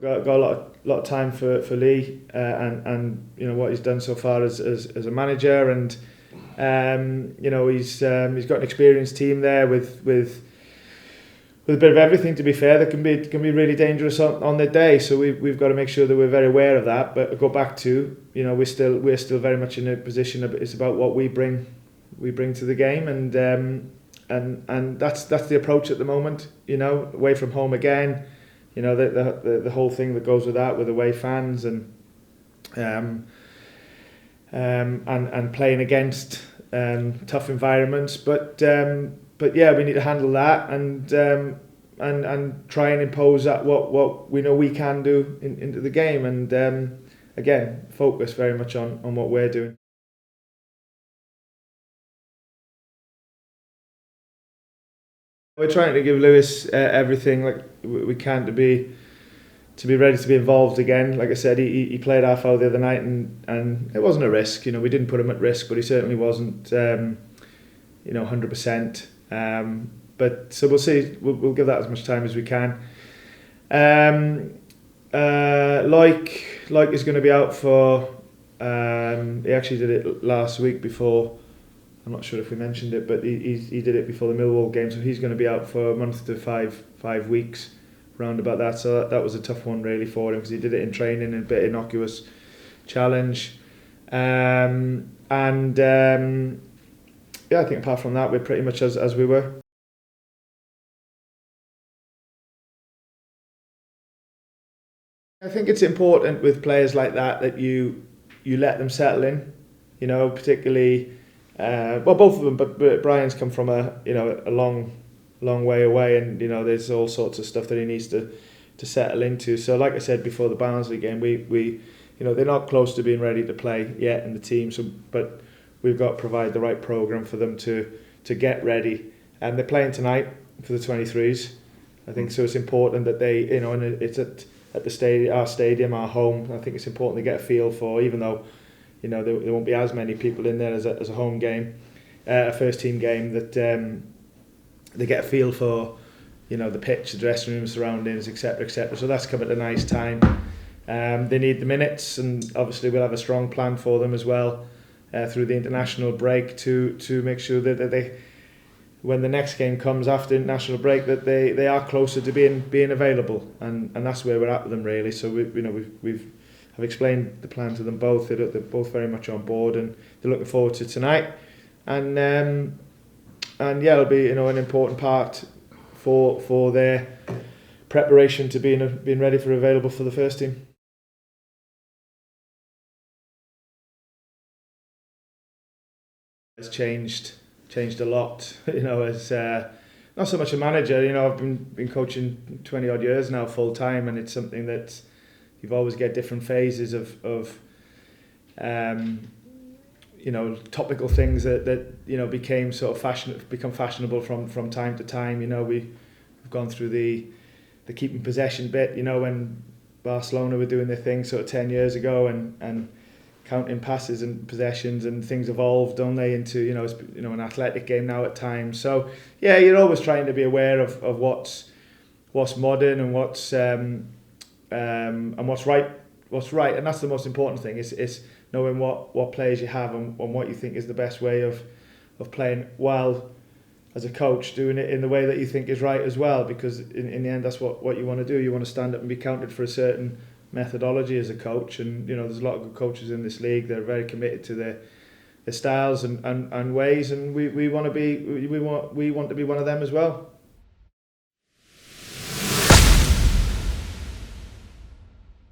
Got a lot of time for Lee and you know what he's done so far as a manager, and you know he's got an experienced team there with a bit of everything. To be fair, that can be really dangerous on their day. So we've got to make sure that we're very aware of that. But go back to, you know, we're still very much in a position of, it's about what we bring to the game, and that's the approach at the moment. You know, away from home again. You know, the whole thing that goes with that, with away fans and playing against tough environments, but yeah, we need to handle that and try and impose that what we know we can do into the game, and again, focus very much on what we're doing. We're trying to give Lewis everything like we can to be ready to be involved again. Like I said, he played half hour the other night, and it wasn't a risk. You know, we didn't put him at risk, but he certainly wasn't 100%. But so we'll see. We'll give that as much time as we can. Like is going to be out for. He actually did it last week before. I'm not sure if we mentioned it, but he did it before the Millwall game, so he's going to be out for a month to five weeks, round about that. So that was a tough one really for him, because he did it in training, a bit innocuous challenge, yeah, I think apart from that, we're pretty much as we were. I think it's important with players like that you let them settle in, you know, particularly. Well, both of them, but Brian's come from a long way away, and you know there's all sorts of stuff that he needs to settle into. So, like I said before the Barnsley game, we you know they're not close to being ready to play yet in the team. So, but we've got to provide the right program for them to get ready. And they're playing tonight for the 23s. I think so. It's important that they, you know, and it's at the stadium, our home. I think it's important to get a feel for, even though, you know, there won't be as many people in there as a home game, a first team game, that they get a feel for, you know, the pitch, the dressing room surroundings, etc., etc. So that's come at a nice time. They need the minutes, and obviously we'll have a strong plan for them as well through the international break to make sure that they, when the next game comes after international break, that they are closer to being available, and that's where we're at with them really. So I've explained the plan to them both. They're both very much on board, and they're looking forward to tonight. And yeah, it'll be, you know, an important part for their preparation to being ready for available for the first team. It's changed a lot, you know, as not so much a manager. You know, I've been coaching 20 odd years now full time, and it's something that you've always get different phases of you know, topical things that you know become fashionable from time to time. You know, we've gone through the keeping possession bit, you know, when Barcelona were doing their thing sort of 10 years ago, and counting passes and possessions, and things evolved, don't they, into, you know, an athletic game now at times. So yeah, you're always trying to be aware of what's modern and what's right, and that's the most important thing. Is knowing what players you have, and what you think is the best way of playing, while as a coach doing it in the way that you think is right as well, because in the end that's what you want to do. You want to stand up and be counted for a certain methodology as a coach, and you know there's a lot of good coaches in this league. They're very committed to their styles and ways, and we want to be one of them as well.